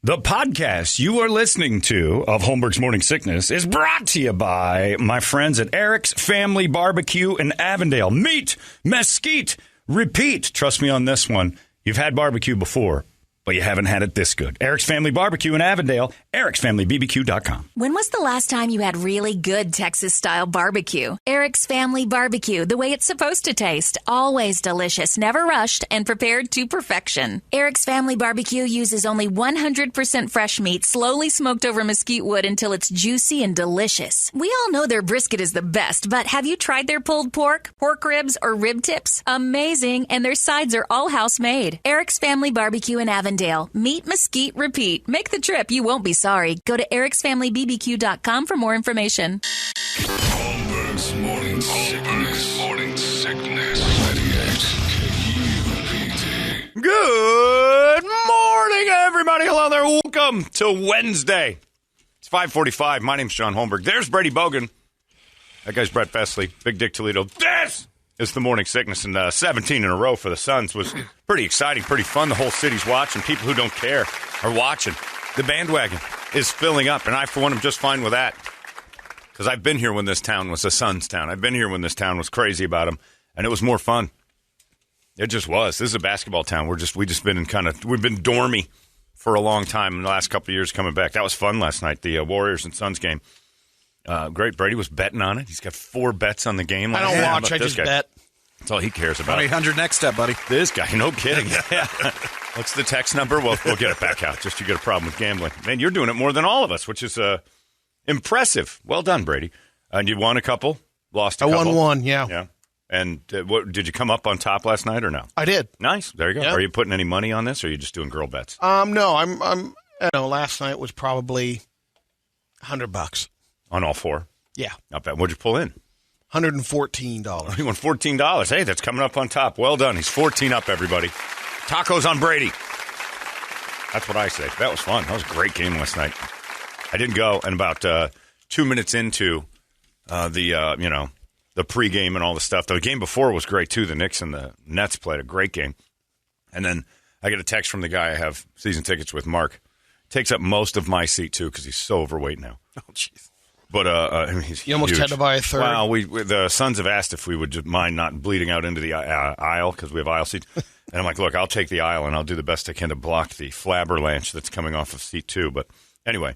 The podcast you are listening to of Holmberg's Morning Sickness is brought to you by my friends at Eric's Family Barbecue in Avondale. Meet, mesquite, repeat. Trust me on this one. You've had barbecue before, but you haven't had it this good. Eric's Family Barbecue in Avondale, ericsfamilybbq.com. When was the last time you had really good Texas-style barbecue? Eric's Family Barbecue, the way it's supposed to taste. Always delicious, never rushed, and prepared to perfection. Eric's Family Barbecue uses only 100% fresh meat, slowly smoked over mesquite wood until it's juicy and delicious. We all know their brisket is the best, but have you tried their pulled pork, pork ribs, or rib tips? Amazing, and their sides are all house-made. Eric's Family Barbecue in Avondale. Meet, mesquite, repeat. Make the trip. You won't be sorry. Go to ericsfamilybbq.com for more information. Holmberg's Morning Sickness. 98 KUPD. Good morning, everybody. Hello there. Welcome to Wednesday. It's 5:45. My name's John Holmberg. There's Brady Bogan. That guy's Brett Vesley. Big Dick Toledo. This is the Morning Sickness, and 17 in a row for the Suns was pretty exciting, pretty fun. The whole city's watching. People who don't care are watching. The bandwagon is filling up, and I, for one, am just fine with that. Because I've been here when this town was a Suns town. I've been here when this town was crazy about them, and it was more fun. It just was. This is a basketball town. We've been dormy for a long time in the last couple of years coming back. That was fun last night, the Warriors and Suns game. Great. Brady was betting on it. He's got 4 bets on the game. I don't watch. I just bet. That's all he cares about. 1-800 next step, buddy. This guy, no kidding. Yeah. What's the text number? Well, we'll get it back out. Just you get a problem with gambling. Man, you're doing it more than all of us, which is impressive. Well done, Brady. And you won a couple, lost a couple. I won one, yeah. Yeah. And what did you come up on top last night or no? I did. Nice. There you go. Yep. Are you putting any money on this, or are you just doing girl bets? No, I'm. Last night was probably $100 On all 4? Yeah, Not bad. What'd you pull in? $114. He won $14. Hey, that's coming up on top. Well done. He's 14 up, everybody. Tacos on Brady. That's what I say. That was fun. That was a great game last night. I didn't go, and about 2 minutes into the pregame and all the stuff. The game before was great, too. The Knicks and the Nets played a great game. And then I get a text from the guy I have season tickets with, Mark. Takes up most of my seat, too, because he's so overweight now. Oh, jeez. But he's You almost huge. had to buy a third. Well, the Suns have asked if we would mind not bleeding out into the aisle because we have aisle seats. And I'm like, look, I'll take the aisle, and I'll do the best I can to block the flabberlanche that's coming off of seat 2. But anyway,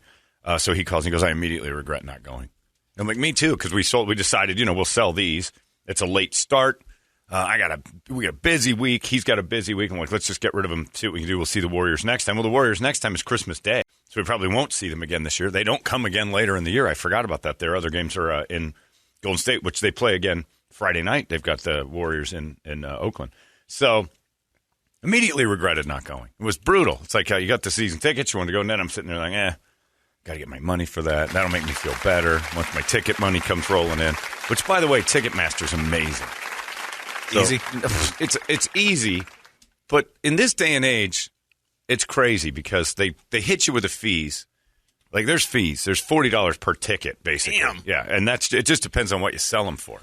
so he calls and he goes, I immediately regret not going. And I'm like, me too, because we decided, we'll sell these. It's a late start. We got a busy week. He's got a busy week. I'm like, let's just get rid of him, see what we can do. We'll see the Warriors next time. Well, the Warriors next time is Christmas Day. So we probably won't see them again this year. They don't come again later in the year. I forgot about that. Their other games are in Golden State, which they play again Friday night. They've got the Warriors in Oakland. So immediately regretted not going. It was brutal. It's like you got the season tickets. You want to go, and then I'm sitting there like, got to get my money for that. That'll make me feel better once my ticket money comes rolling in. Which, by the way, Ticketmaster's amazing. So, easy? It's easy, but in this day and age, it's crazy because they hit you with the fees. Like, there's fees. There's $40 per ticket, basically. Damn. Yeah, and it just depends on what you sell them for.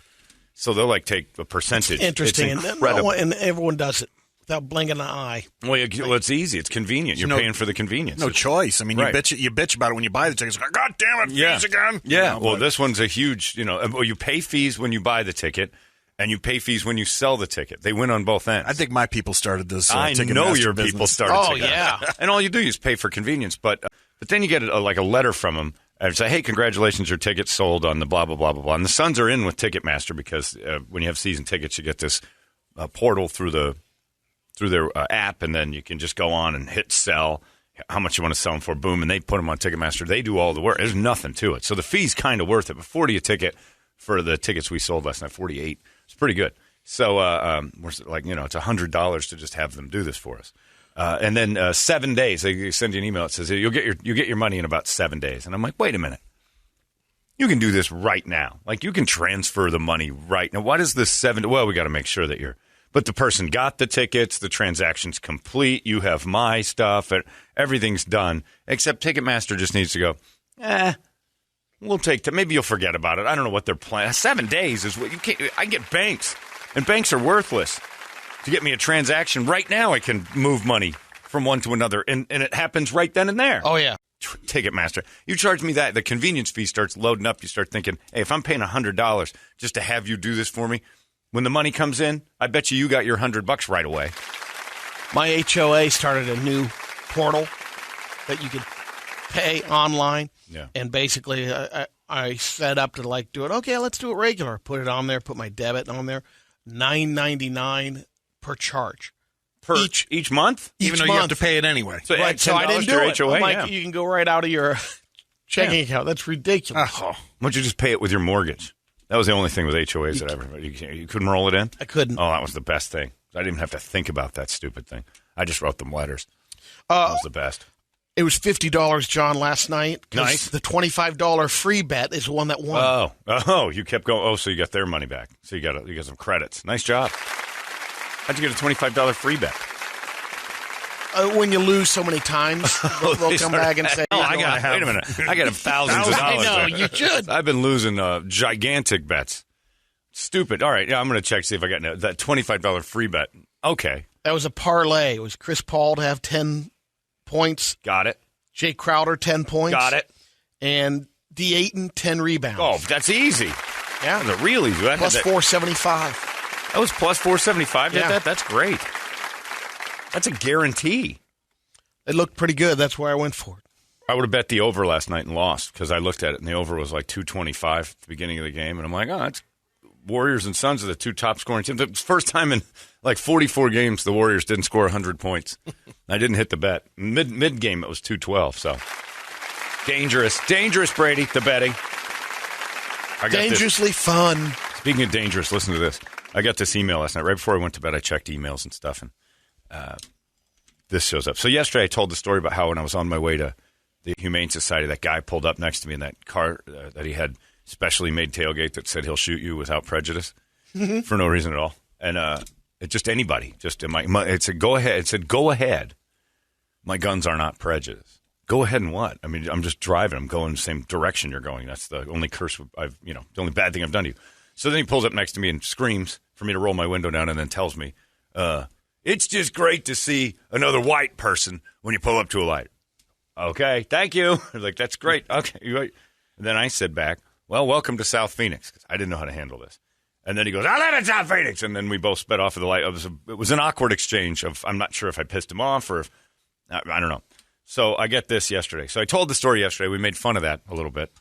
So they'll, take a percentage. It's interesting, it's incredible. and everyone does it without blinking an eye. Well, it's easy. It's convenient. You're paying for the convenience. No choice. I mean, right. you bitch about it when you buy the tickets. Like, God damn it, fees again. Yeah, well, this one's a huge, you pay fees when you buy the ticket, and you pay fees when you sell the ticket. They win on both ends. I think my people started this. I know your people started. Oh, yeah. And all you do is pay for convenience. But then you get a letter from them and say, hey, congratulations, your ticket's sold on the blah, blah, blah, blah, blah. And the Suns are in with Ticketmaster because when you have season tickets, you get this portal through their app, and then you can just go on and hit sell, how much you want to sell them for, boom, and they put them on Ticketmaster. They do all the work. There's nothing to it. So the fee's kind of worth it. But $40 a ticket for the tickets we sold last night, $48. It's pretty good. So we're like, it's $100 to just have them do this for us. And then 7 days, they send you an email that says you'll get your money in about 7 days. And I'm like, wait a minute. You can do this right now. Like, you can transfer the money right now. What is this 7? Well, we got to make sure that but the person got the tickets, the transaction's complete, you have my stuff, everything's done, except Ticketmaster just needs to go, we'll take maybe you'll forget about it. I don't know what they're planning. 7 days is what you can't. I get banks, and banks are worthless. To get me a transaction right now, I can move money from one to another, and it happens right then and there. Oh, yeah. Ticketmaster. You charge me that. The convenience fee starts loading up. You start thinking, hey, if I'm paying $100 just to have you do this for me, when the money comes in, I bet you got your $100 right away. My HOA started a new portal that you could pay online. Yeah. And basically, I set up to do it. Okay, let's do it regular. Put it on there. Put my debit on there. $9.99 per charge. Each month? Even though you have to pay it anyway. So, Right, so I didn't do it. HOA, I'm like, you can go right out of your checking account. That's ridiculous. Why don't you just pay it with your mortgage? That was the only thing with HOAs that ever. You couldn't roll it in? I couldn't. Oh, that was the best thing. I didn't even have to think about that stupid thing. I just wrote them letters. That was the best. It was $50, John, last night. Nice. The $25 free bet is the one that won. Oh, you kept going. Oh, so you got their money back. So you got some credits. Nice job. How'd you get a $25 free bet? When you lose so many times, they'll come back and say, I got to have. Wait a minute. I got thousands of dollars. I know, there. you should. I've been losing gigantic bets. Stupid. All right, yeah, I'm going to check, see if I got that $25 free bet. Okay. That was a parlay. It was Chris Paul to have 10 points. Got it. Jay Crowder, 10 points. Got it. And D. Ayton, 10 rebounds. Oh, that's easy. Yeah. That's real easy. Plus 475. That was plus 475. Yeah. That's great. That's a guarantee. It looked pretty good. That's why I went for it. I would have bet the over last night and lost because I looked at it and the over was like 225 at the beginning of the game. And I'm like, that's Warriors and Suns are the two top scoring teams. The first time in like 44 games the Warriors didn't score 100 points. I didn't hit the bet. Mid game it was 212. So dangerous, Brady. The betting. Dangerously fun. Speaking of dangerous, listen to this. I got this email last night. Right before I went to bed, I checked emails and stuff, and this shows up. So yesterday I told the story about how when I was on my way to the Humane Society, that guy pulled up next to me in that car that he had specially made tailgate that said he'll shoot you without prejudice for no reason at all. And it just anybody. It said, go ahead. It said, go ahead. My guns are not prejudice. Go ahead and what? I mean, I'm just driving. I'm going the same direction you're going. That's the only curse the only bad thing I've done to you. So then he pulls up next to me and screams for me to roll my window down and then tells me, it's just great to see another white person when you pull up to a light. Okay, thank you. Like, that's great. Okay. And then I said back, well, welcome to South Phoenix, because I didn't know how to handle this. And then he goes, I live in South Phoenix. And then we both sped off of the light. It was an awkward exchange of, I'm not sure if I pissed him off or if, I don't know. So I get this yesterday. So I told the story yesterday. We made fun of that a little bit.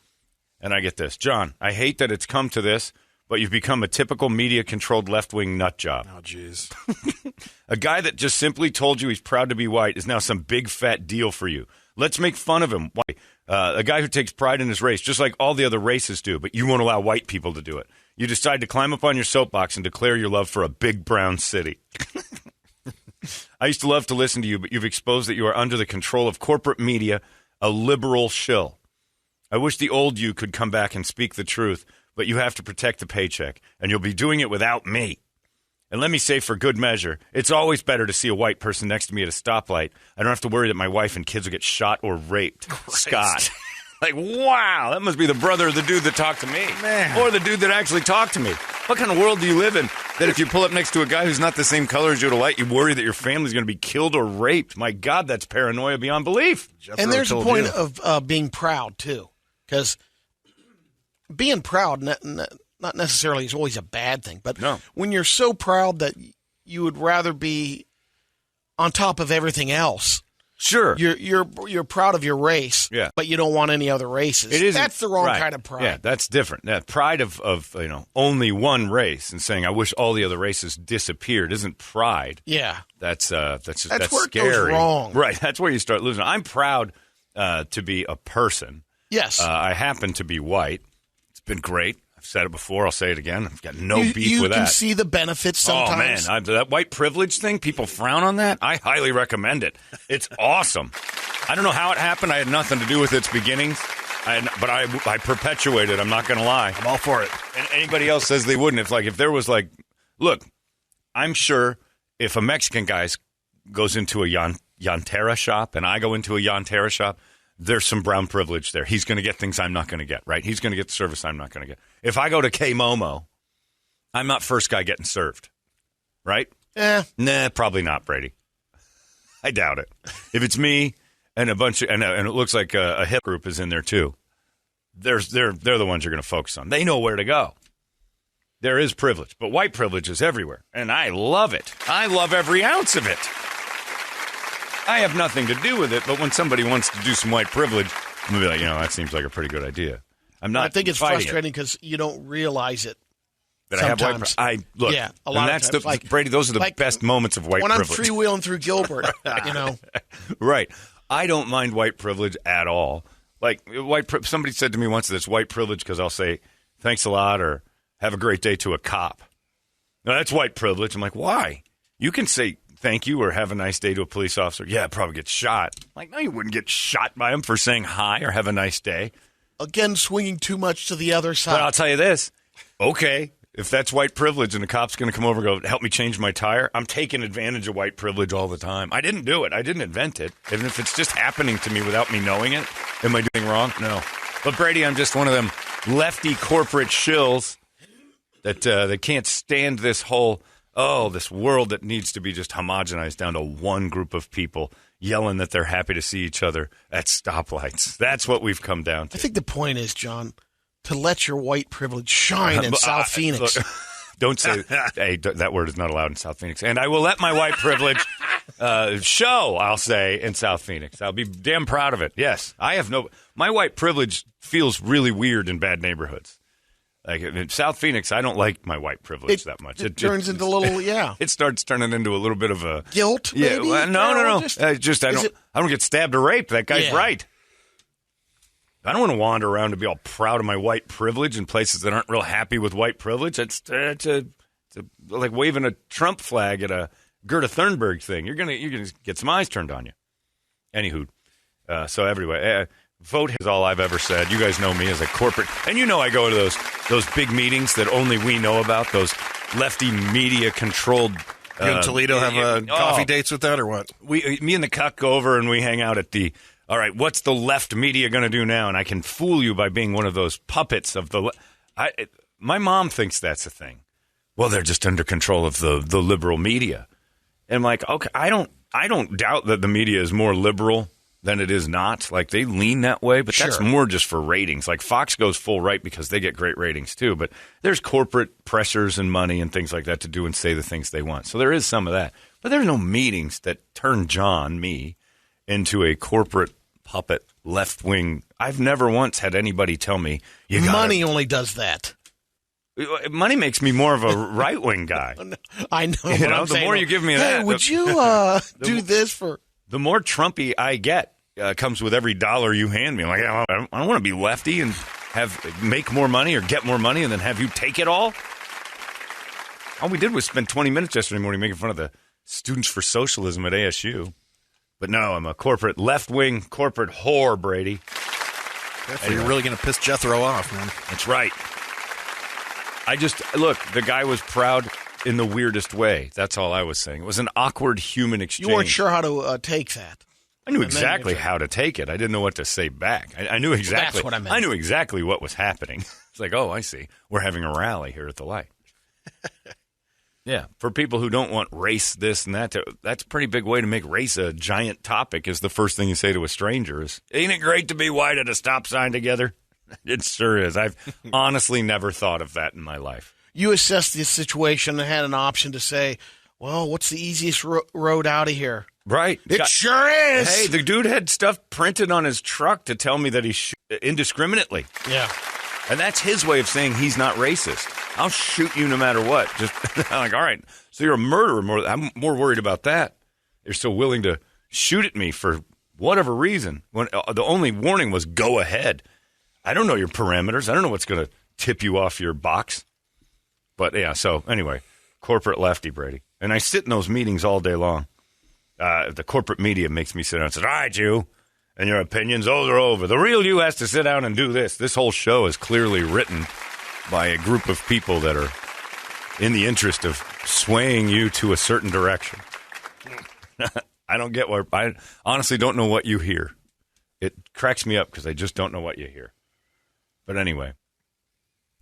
And I get this. John, I hate that it's come to this, but you've become a typical media-controlled left-wing nut job. Oh, jeez. A guy that just simply told you he's proud to be white is now some big, fat deal for you. Let's make fun of him. Why? A guy who takes pride in his race, just like all the other races do, but you won't allow white people to do it. You decide to climb up on your soapbox and declare your love for a big brown city. I used to love to listen to you, but you've exposed that you are under the control of corporate media, a liberal shill. I wish the old you could come back and speak the truth, but you have to protect the paycheck, and you'll be doing it without me. And let me say for good measure, it's always better to see a white person next to me at a stoplight. I don't have to worry that my wife and kids will get shot or raped. Christ. Scott. Like, wow, that must be the brother of the dude that talked to me. Man. Or the dude that actually talked to me. What kind of world do you live in that if you pull up next to a guy who's not the same color as you at a light, you worry that your family's going to be killed or raped? My God, that's paranoia beyond belief. And there's a point of being proud, too. Because being proud, not necessarily is always a bad thing. But when you're so proud that you would rather be on top of everything else. Sure. You're proud of your race, but you don't want any other races. That's the wrong kind of pride. Yeah, that's different. That pride of only one race and saying I wish all the other races disappeared isn't pride. Yeah. That's where scary. It goes wrong. Right. That's where you start losing. I'm proud to be a person. Yes. I happen to be white. It's been great. I've said it before. I'll say it again. I've got no beef with that. You can see the benefits sometimes. Oh, man. That white privilege thing, people frown on that. I highly recommend it. It's awesome. I don't know how it happened. I had nothing to do with its beginnings, but I perpetuate it. I'm not going to lie. I'm all for it. And anybody else says they wouldn't. If there was look, I'm sure if a Mexican guy goes into a Yantera shop and I go into a Yantera shop, there's some brown privilege there. He's going to get things I'm not going to get, right? He's going to get the service I'm not going to get. If I go to K-Momo, I'm not first guy getting served, right? Nah, probably not, Brady. I doubt it. If it's me and a bunch of, and it looks like a hip group is in there too, they're the ones you're going to focus on. They know where to go. There is privilege, but white privilege is everywhere, and I love it. I love every ounce of it. I have nothing to do with it, but when somebody wants to do some white privilege, I'm going to be like, that seems like a pretty good idea. I'm not. I think it's frustrating because you don't realize it. That sometimes. I have white privilege. Yeah, a lot of times. Brady, those are the best moments of white privilege. When I'm freewheeling through Gilbert, Right. I don't mind white privilege at all. Like, somebody said to me once that it's white privilege because I'll say, thanks a lot, or have a great day to a cop. Now, that's white privilege. I'm like, why? You can say thank you or have a nice day to a police officer. Yeah, probably get shot. I'm like, no, you wouldn't get shot by him for saying hi or have a nice day. Again, swinging too much to the other side. But I'll tell you this. Okay, if that's white privilege and the cop's going to come over and go, help me change my tire, I'm taking advantage of white privilege all the time. I didn't do it. I didn't invent it. Even if it's just happening to me without me knowing it, am I doing wrong? No. But, Brady, I'm just one of them lefty corporate shills that can't stand this whole, this world that needs to be just homogenized down to one group of people yelling that they're happy to see each other at stoplights. That's what we've come down to. I think the point is, John, to let your white privilege shine in South Phoenix. Look, don't say hey, that word is not allowed in South Phoenix. And I will let my white privilege show, I'll say, in South Phoenix. I'll be damn proud of it. Yes, my white privilege feels really weird in bad neighborhoods. Like in South Phoenix, I don't like my white privilege that much. It turns into a little, It starts turning into a little bit of a guilt. Yeah, maybe? No. I don't get stabbed or raped. That guy's right. I don't want to wander around to be all proud of my white privilege in places that aren't real happy with white privilege. It's like waving a Trump flag at a Greta Thunberg thing. You're gonna get some eyes turned on you. Anywho, so anyway. Vote is all I've ever said. You guys know me as a corporate, and I go to those big meetings that only we know about. Those lefty media controlled. You and Toledo have coffee dates with that, or what? Me and the cuck go over and we hang out at the. All right, what's the left media going to do now? And I can fool you by being one of those puppets of the. My mom thinks that's a thing. Well, they're just under control of the liberal media, and I'm like, okay, I don't doubt that the media is more liberal than it is not. Like, they lean that way, but that's more just for ratings. Like, Fox goes full right because they get great ratings too, but there's corporate pressures and money and things like that to do and say the things they want. So there is some of that. But there's no meetings that turn me into a corporate puppet left-wing. I've never once had anybody tell me, money only does that. Money makes me more of a right-wing guy. I know. The more you give me that. Would you do this for... The more Trumpy I get comes with every dollar you hand me. I'm like, I don't want to be lefty and make more money or get more money and then have you take it all. All we did was spend 20 minutes yesterday morning making fun of the Students for Socialism at ASU. But no, I'm a corporate left-wing corporate whore, Brady. You're really going to piss Jethro off, man. That's right. Look, the guy was proud in the weirdest way. That's all I was saying. It was an awkward human exchange. You weren't sure how to take that. I knew exactly how to take it. I didn't know what to say back. I knew exactly. That's what I meant. I knew exactly what was happening. It's like, oh, I see. We're having a rally here at the light. Yeah, for people who don't want race, this and that, that's a pretty big way to make race a giant topic. Is the first thing you say to a stranger is, "Ain't it great to be white at a stop sign together?" It sure is. I've honestly never thought of that in my life. You assessed the situation and had an option to say, well, what's the easiest road out of here? Right. It sure is. Hey, the dude had stuff printed on his truck to tell me that he indiscriminately. Yeah. And that's his way of saying he's not racist. I'll shoot you no matter what. Just I'm like, all right, so you're a murderer. I'm more worried about that. You're still willing to shoot at me for whatever reason. When the only warning was go ahead. I don't know your parameters. I don't know what's going to tip you off your box. But, yeah, so anyway, corporate lefty, Brady. And I sit in those meetings all day long. The corporate media makes me sit down and say, all right, you, and your opinions, those are over. The real you has to sit down and do this. This whole show is clearly written by a group of people that are in the interest of swaying you to a certain direction. I don't get what, I honestly don't know what you hear. It cracks me up because I just don't know what you hear. But anyway,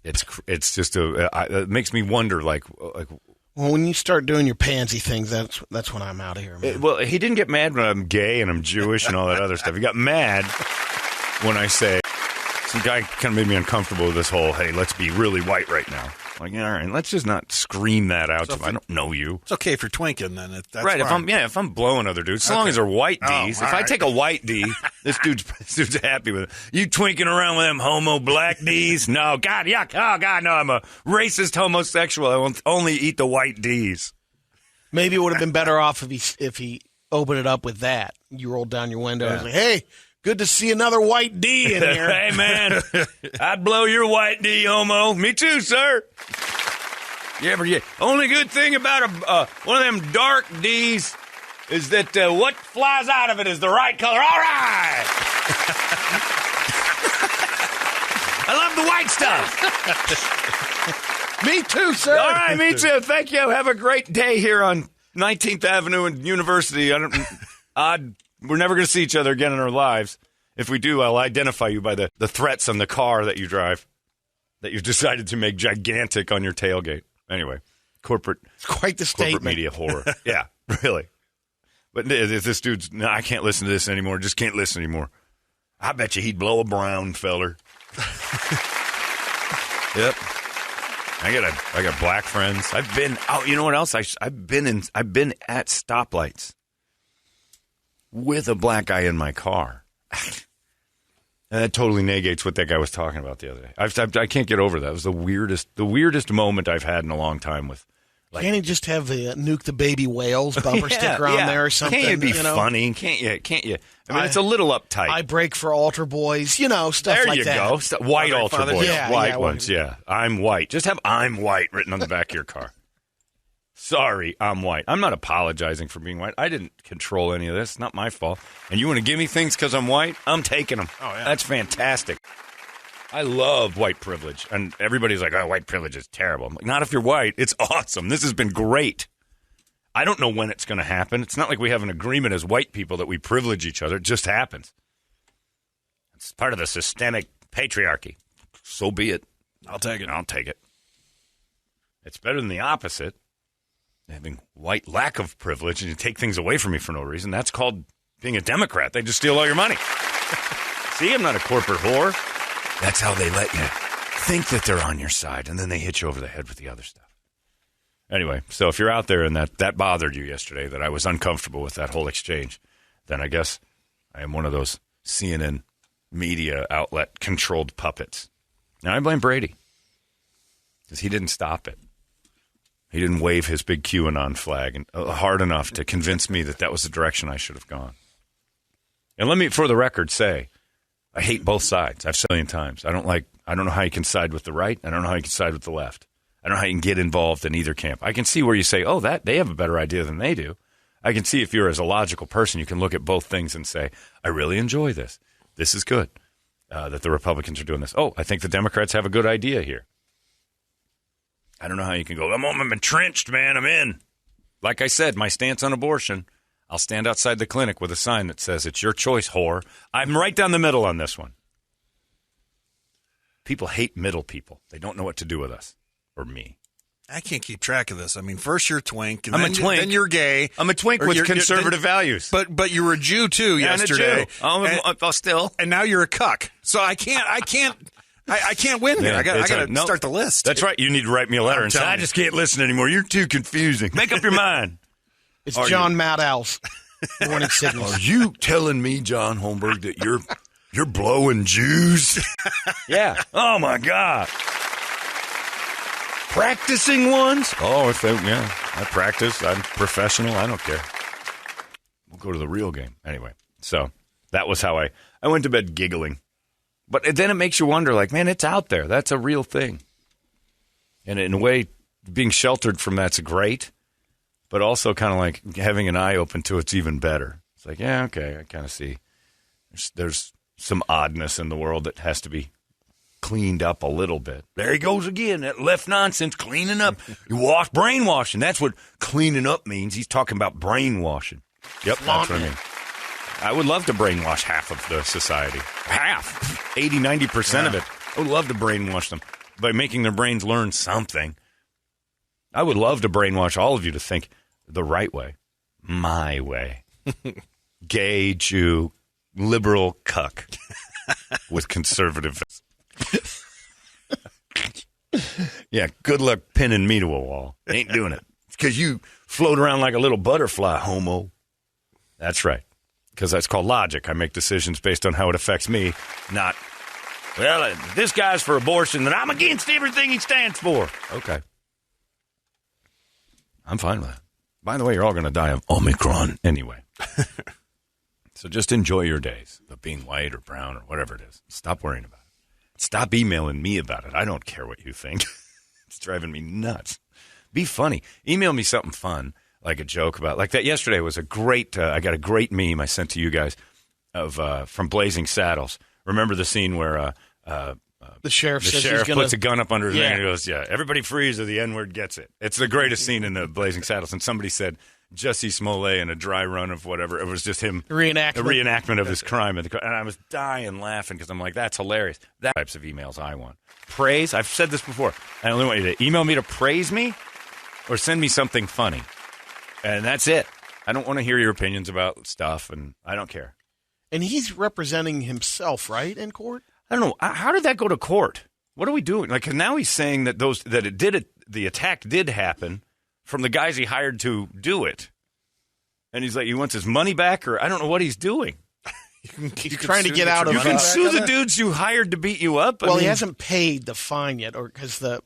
it's just it makes me wonder, like Well, when you start doing your pansy things, that's when I'm out of here, man. Well, he didn't get mad when I'm gay and I'm Jewish and all that other stuff. He got mad when I say, some guy kind of made me uncomfortable with this whole, hey, let's be really white right now. Like, all right, let's just not scream that out. So I don't know you. It's okay if you're twinking, then. That's right. fine. If I'm blowing other dudes, as long as they're white D's. If I take a white D, this dude's happy with it. You twinking around with them homo black D's? No, God, yuck. Oh, God, no, I'm a racist homosexual. I will only eat the white D's. Maybe it would have been better off if he opened it up with that. You rolled down your window and was like, hey, good to see another white D in here. Hey, man, I'd blow your white D, homo. Me too, sir. Yeah. Only good thing about one of them dark D's is that what flies out of it is the right color. All right. I love the white stuff. Me too, sir. All right, me too. Thank you. Have a great day here on 19th Avenue and University. We're never going to see each other again in our lives. If we do, I'll identify you by the threats on the car that you drive that you've decided to make gigantic on your tailgate. Anyway, it's quite the statement. Corporate media horror. Yeah, really. But if this dude's, no, I can't listen to this anymore. Just can't listen anymore. I bet you he'd blow a brown feller. Yep. I got black friends. I've been. Oh, you know what else? I've been at stoplights with a black guy in my car. And that totally negates what that guy was talking about the other day. I can't get over that. It was the weirdest moment I've had in a long time with. Like, can't he just have the Nuke the Baby Whales bumper sticker on there or something? Can't you be funny? Can't you? I mean, it's a little uptight. I break for altar boys, stuff like that. There you go. White altar boys. Yeah, white ones, yeah. I'm white. Just have I'm white written on the back of your car. Sorry, I'm white. I'm not apologizing for being white. I didn't control any of this. It's not my fault. And you want to give me things because I'm white? I'm taking them. Oh, yeah. That's fantastic. I love white privilege. And everybody's like, oh, white privilege is terrible. I'm like, not if you're white. It's awesome. This has been great. I don't know when it's going to happen. It's not like we have an agreement as white people that we privilege each other. It just happens. It's part of the systemic patriarchy. So be it. I'll take it. It's better than the opposite. Having white lack of privilege and you take things away from me for no reason. That's called being a Democrat. They just steal all your money. See, I'm not a corporate whore. That's how they let you think that they're on your side, and then they hit you over the head with the other stuff. Anyway, so if you're out there and that bothered you yesterday, that I was uncomfortable with that whole exchange, then I guess I am one of those CNN media outlet controlled puppets. Now, I blame Brady because he didn't stop it. He didn't wave his big QAnon flag hard enough to convince me that was the direction I should have gone. And let me, for the record, say, I hate both sides. I've said it a million times. I don't know how you can side with the right. I don't know how you can side with the left. I don't know how you can get involved in either camp. I can see where you say, oh, that they have a better idea than they do. I can see if you're as a logical person, you can look at both things and say, I really enjoy this. This is good that the Republicans are doing this. Oh, I think the Democrats have a good idea here. I don't know how you can go, I'm entrenched, man. I'm in. Like I said, my stance on abortion, I'll stand outside the clinic with a sign that says, it's your choice, whore. I'm right down the middle on this one. People hate middle people. They don't know what to do with us or me. I can't keep track of this. I mean, first you're twink, and I'm then, a twink. Then you're gay. I'm a twink with conservative values. But you were a Jew too yesterday. I'm still. And now you're a cuck. So I can't win here. I got to start the list. That's right. You need to write me a letter and say, I just can't listen anymore. You're too confusing. Make up your mind. It's John Madhouse. Morning sickness. Are you telling me, John Holmberg, that you're blowing Jews? Yeah. Oh my God. Practicing ones? Oh, I practice. I'm professional. I don't care. We'll go to the real game. Anyway, so that was how I went to bed giggling. But then it makes you wonder, like, man, it's out there. That's a real thing. And in a way, being sheltered from that's great, but also kind of like having an eye open to it's even better. It's like, yeah, okay, I kind of see. There's some oddness in the world that has to be cleaned up a little bit. There he goes again, that left nonsense, cleaning up. Brainwashing. That's what cleaning up means. He's talking about brainwashing. Yep, that's what I mean. I would love to brainwash half of the society. Half. 80, 90% of it. I would love to brainwash them by making their brains learn something. I would love to brainwash all of you to think the right way. My way. Gay, Jew, liberal cuck with conservative. Yeah, good luck pinning me to a wall. Ain't doing it. It's because you float around like a little butterfly, homo. That's right. Because that's called logic. I make decisions based on how it affects me, not, well, if this guy's for abortion, then I'm against everything he stands for. Okay. I'm fine with that. By the way, you're all going to die of Omicron anyway. So just enjoy your days of being white or brown or whatever it is. Stop worrying about it. Stop emailing me about it. I don't care what you think. It's driving me nuts. Be funny. Email me something fun, like a joke about, like that yesterday was a great, I got a great meme I sent to you guys of from Blazing Saddles. Remember the scene where the sheriff puts a gun up under his neck and goes, yeah, everybody freeze or the N-word gets it. It's the greatest scene in the Blazing Saddles. And somebody said, Jussie Smollett in a dry run of whatever. It was just him. A reenactment of his crime. And I was dying laughing because I'm like, that's hilarious. That types of emails I want. Praise. I've said this before. I only want you to email me to praise me or send me something funny. And that's it. I don't want to hear your opinions about stuff, and I don't care. And he's representing himself, right, in court? I don't know. How did that go to court? What are we doing? Like, now he's saying that the attack did happen from the guys he hired to do it. And he's like, he wants his money back, or I don't know what he's doing. He's trying to get out of it. You can sue the dudes you hired to beat you up. Well, he hasn't paid the fine yet, or because the.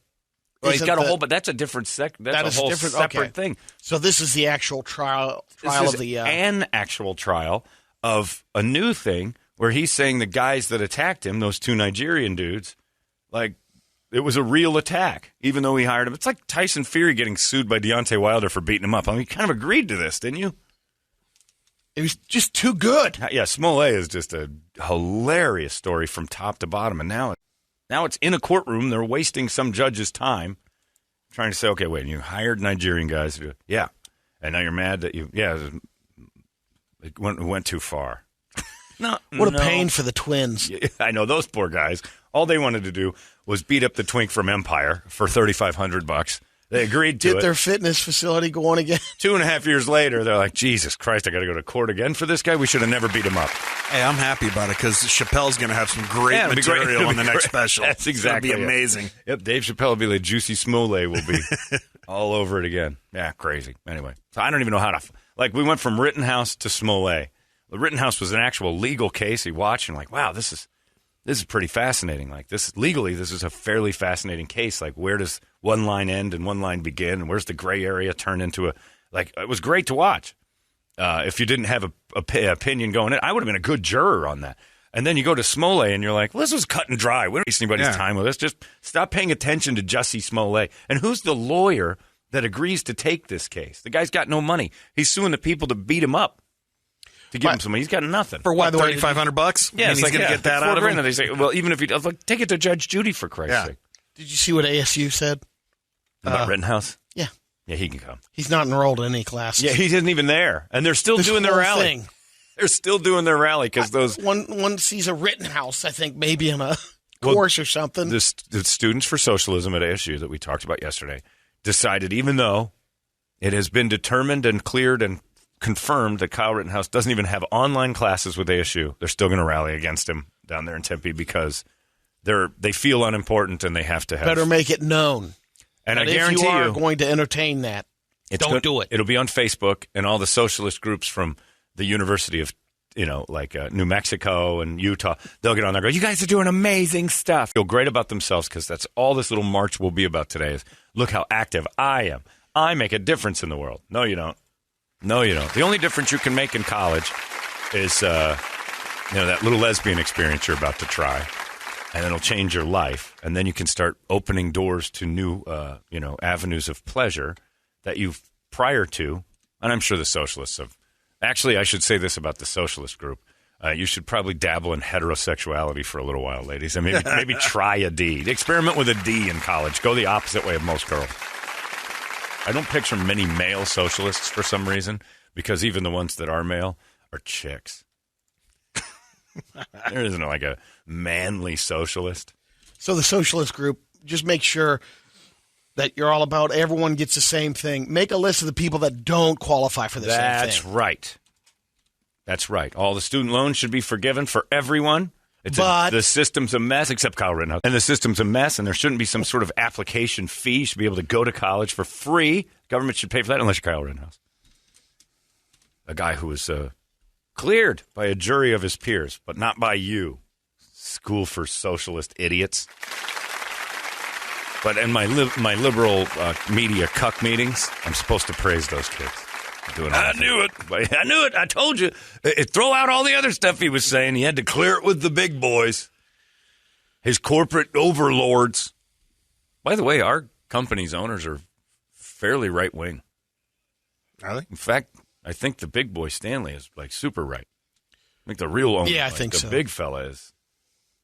Well, he's got a whole, but that's a different that's a whole separate thing. So this is the actual trial of the an actual trial of a new thing where he's saying the guys that attacked him, those two Nigerian dudes, like it was a real attack, even though he hired him. It's like Tyson Fury getting sued by Deontay Wilder for beating him up. I mean, you kind of agreed to this, didn't you? It was just too good. Yeah, Smollet is just a hilarious story from top to bottom, and now it's in a courtroom. They're wasting some judge's time trying to say, okay, wait, you hired Nigerian guys to do it. Yeah. And now you're mad that it went too far. What a pain for the twins. Yeah, I know, those poor guys. All they wanted to do was beat up the twink from Empire for $3,500. They agreed to Get their fitness facility going again. 2.5 years later, they're like, Jesus Christ, I got to go to court again for this guy? We should have never beat him up. Hey, I'm happy about it because Chappelle's going to have some great material in the next special. That's exactly It's going to be amazing. Yep, Dave Chappelle will be like, Juicy Smollett will be all over it again. Yeah, crazy. Anyway, so I don't even know how to, like, we went from Rittenhouse to Smollett. The Rittenhouse was an actual legal case. He watched and like, wow, this is pretty fascinating. Like, this is a fairly fascinating case. Like, where does one line end and one line begin? And where's the gray area turn into a, like, it was great to watch. If you didn't have a opinion going in, I would have been a good juror on that. And then you go to Smollett and you're like, well, this was cut and dry. We don't waste anybody's time with this. Just stop paying attention to Jussie Smollett. And who's the lawyer that agrees to take this case? The guy's got no money. He's suing the people to beat him up. To give him some money. He's got nothing. For what, $3,500? Yeah, and he's going to get that out of him? And they say, well, even if he does, like, take it to Judge Judy, for Christ's sake. Did you see what ASU said? About Rittenhouse? Yeah. Yeah, he can come. He's not enrolled in any classes. Yeah, he isn't even there. And they're still doing their rally. Thing. They're still doing their rally because those... One sees a Rittenhouse, I think, maybe in a course or something. The Students for Socialism at ASU that we talked about yesterday decided, even though it has been determined and cleared and confirmed that Kyle Rittenhouse doesn't even have online classes with ASU, they're still going to rally against him down there in Tempe because they feel unimportant and they have to have... Better make it known. And but I guarantee if you are going to entertain that, don't do it. It'll be on Facebook and all the socialist groups from the University of, New Mexico and Utah. They'll get on there and go, you guys are doing amazing stuff. Feel great about themselves because that's all this little march will be about today is look how active I am. I make a difference in the world. No, you don't. No, you don't. The only difference you can make in college is, that little lesbian experience you're about to try, and it'll change your life. And then you can start opening doors to new, avenues of pleasure that you've prior to. And I'm sure the socialists have. Actually, I should say this about the socialist group. You should probably dabble in heterosexuality for a little while, ladies. And maybe try a D. Experiment with a D in college. Go the opposite way of most girls. I don't picture many male socialists for some reason, because even the ones that are male are chicks. There isn't like a manly socialist. So the socialist group, just make sure that you're all about everyone gets the same thing. Make a list of the people that don't qualify for the same thing. That's right. That's right. All the student loans should be forgiven for everyone. The system's a mess, except Kyle Rittenhouse. And the system's a mess, and there shouldn't be some sort of application fee. You should be able to go to college for free. Government should pay for that, unless you're Kyle Rittenhouse. A guy who was cleared by a jury of his peers, but not by you. School for socialist idiots. But in my liberal media cuck meetings, I'm supposed to praise those kids. I knew it. I told you. Throw out all the other stuff he was saying. He had to clear it with the big boys. His corporate overlords. By the way, our company's owners are fairly right-wing. Are they? In fact, I think the big boy Stanley is like super right. I think the real owner, I think the big fella is.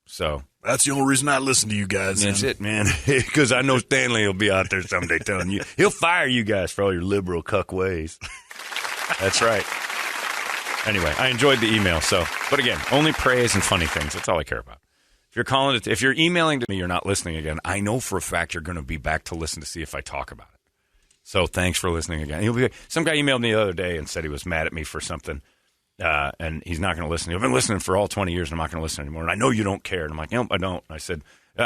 So that's the only reason I listen to you guys. That's it, man. Because I know Stanley will be out there someday telling you. He'll fire you guys for all your liberal cuck ways. That's right. Anyway, I enjoyed the email. But again, only praise and funny things. That's all I care about. If you're emailing to me, you're not listening again. I know for a fact you're going to be back to listen to see if I talk about it. So thanks for listening again. Some guy emailed me the other day and said he was mad at me for something, and he's not going to listen. I've been listening for all 20 years, and I'm not going to listen anymore. And I know you don't care. And I'm like, no, I don't. And I said,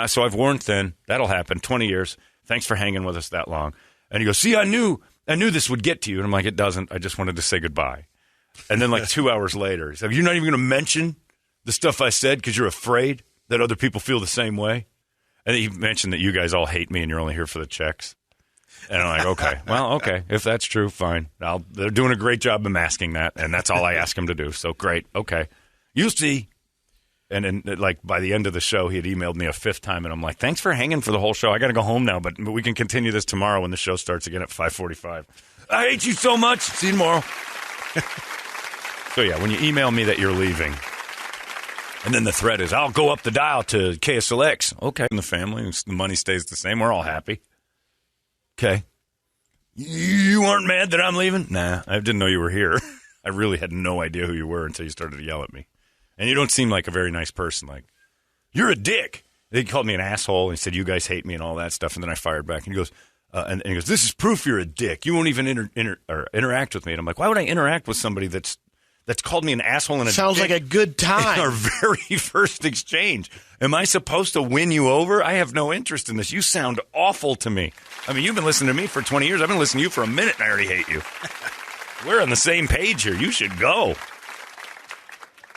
so I've warned then. That'll happen. 20 years. Thanks for hanging with us that long. And he goes, see, I knew this would get to you. And I'm like, it doesn't. I just wanted to say goodbye. And then like 2 hours later, he said, you're not even going to mention the stuff I said because you're afraid that other people feel the same way? And he mentioned that you guys all hate me and you're only here for the checks. And I'm like, okay. Well, okay. If that's true, fine. They're doing a great job of masking that, and that's all I ask them to do. So great. Okay. You see. And then, like, by the end of the show, he had emailed me a fifth time, and I'm like, thanks for hanging for the whole show. I got to go home now, but we can continue this tomorrow when the show starts again at 5:45. I hate you so much. See you tomorrow. So, yeah, when you email me that you're leaving, and then the thread is, I'll go up the dial to KSLX. Okay. And the family, the money stays the same. We're all happy. Okay. You aren't mad that I'm leaving? Nah, I didn't know you were here. I really had no idea who you were until you started to yell at me. And you don't seem like a very nice person. Like, you're a dick. They called me an asshole and said, you guys hate me and all that stuff. And then I fired back. And he goes, and he goes, this is proof you're a dick. You won't even interact with me. And I'm like, why would I interact with somebody that's called me an asshole and a Sounds dick like a good time. in our very first exchange? Am I supposed to win you over? I have no interest in this. You sound awful to me. I mean, you've been listening to me for 20 years. I've been listening to you for a minute, and I already hate you. We're on the same page here. You should go.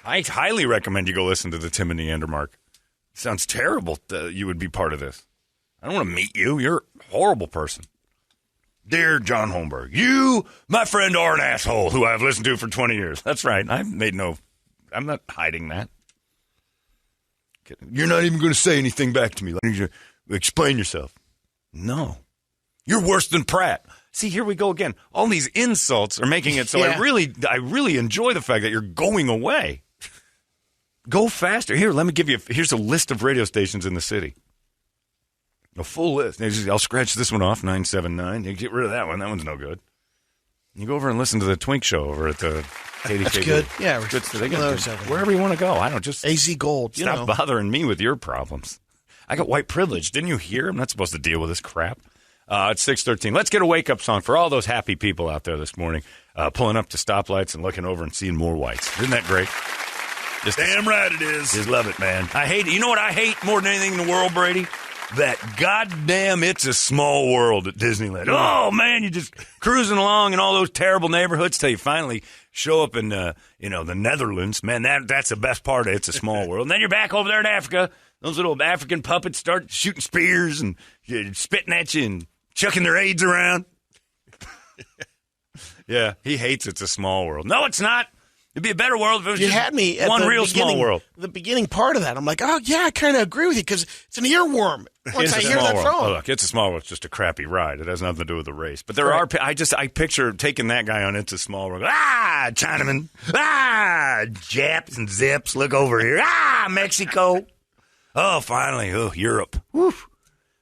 I highly recommend you go listen to the Tim and Neandermark. Sounds terrible that you would be part of this. I don't want to meet you. You're a horrible person. Dear John Holmberg, you, my friend, are an asshole who I've listened to for 20 years. That's right. I'm not hiding that. You're not even going to say anything back to me. Explain yourself. No. You're worse than Pratt. See, here we go again. All these insults are making it so I really enjoy the fact that you're going away. Go faster. Here, let me give you, here's a list of radio stations in the city. A full list. I'll scratch this one off, 979. You get rid of that one. That one's no good. You go over and listen to the Twink Show over at the KDKB. That's good. Yeah. Wherever you want to go. I don't just... AZ Gold. Stop bothering me with your problems. I got white privilege. Didn't you hear? I'm not supposed to deal with this crap. It's 6:13. Let's get a wake-up song for all those happy people out there this morning, pulling up to stoplights and looking over and seeing more whites. Isn't that great? Damn right it is. Just love it, man. I hate it. You know what I hate more than anything in the world, Brady? That goddamn It's a Small World at Disneyland. Oh, man, you're just cruising along in all those terrible neighborhoods till you finally show up in, the Netherlands. Man, that's the best part of It's a Small World. And then you're back over there in Africa. Those little African puppets start shooting spears and spitting at you and chucking their AIDS around. Yeah, he hates It's a Small World. No, it's not. It'd be a better world if it was you had me at one the real small world. The beginning part of that, I'm like, oh, yeah, I kind of agree with you because it's an earworm. Once I hear that world. from. Oh, look, It's a Small World. It's just a crappy ride. It has nothing to do with the race. But there are, I picture taking that guy on It's a Small World. Ah, Chinaman. Ah, Japs and Zips. Look over here. Ah, Mexico. Oh, finally. Oh, Europe. Woo.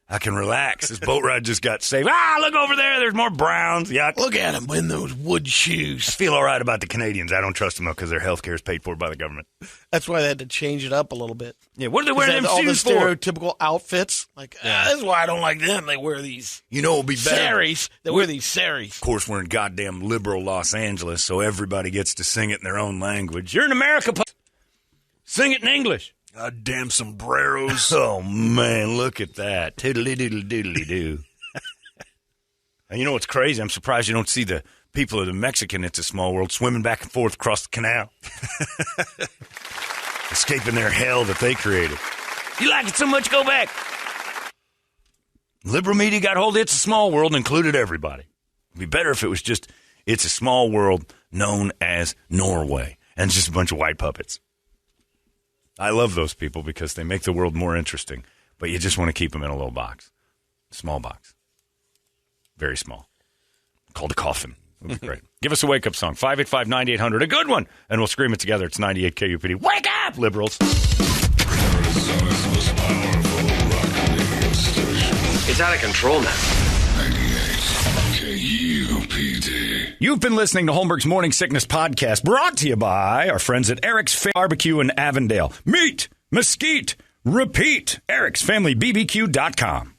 I can relax. This boat ride just got saved. Look over there. There's more Browns. Yuck. Look at them in those wood I shoes. feel all right about the Canadians. I don't trust them, though, because their health care is paid for by the government. That's why they had to change it up a little bit. Yeah, what are they wearing them all the shoes for? stereotypical outfits. Like, this is why I don't like them. They wear these You know, it'll be better. saris. They wear these saris. Of course, we're in goddamn liberal Los Angeles, so everybody gets to sing it in their own language. You're in America. Sing it in English. Goddamn sombreros. Oh, man, look at that. Tiddly-diddly-diddly-doo. And you know what's crazy? I'm surprised you don't see the people of the Mexican It's a Small World swimming back and forth across the canal. Escaping their hell that they created. You like it so much, go back. Liberal media got hold of It's a Small World and included everybody. It'd be better if it was just It's a Small World known as Norway and just a bunch of white puppets. I love those people because they make the world more interesting, but you just want to keep them in a little box. Small box. Very small. Called a coffin. It would be great. Give us a wake-up song. 585-9800. A good one. And we'll scream it together. It's 98 KUPD. Wake up, liberals. Arizona's most powerful rock radio station. It's out of control now. 98 KUPD. You've been listening to Holmberg's Morning Sickness Podcast, brought to you by our friends at Eric's Barbecue in Avondale. Meet, mesquite, repeat. Eric'sFamilyBBQ.com.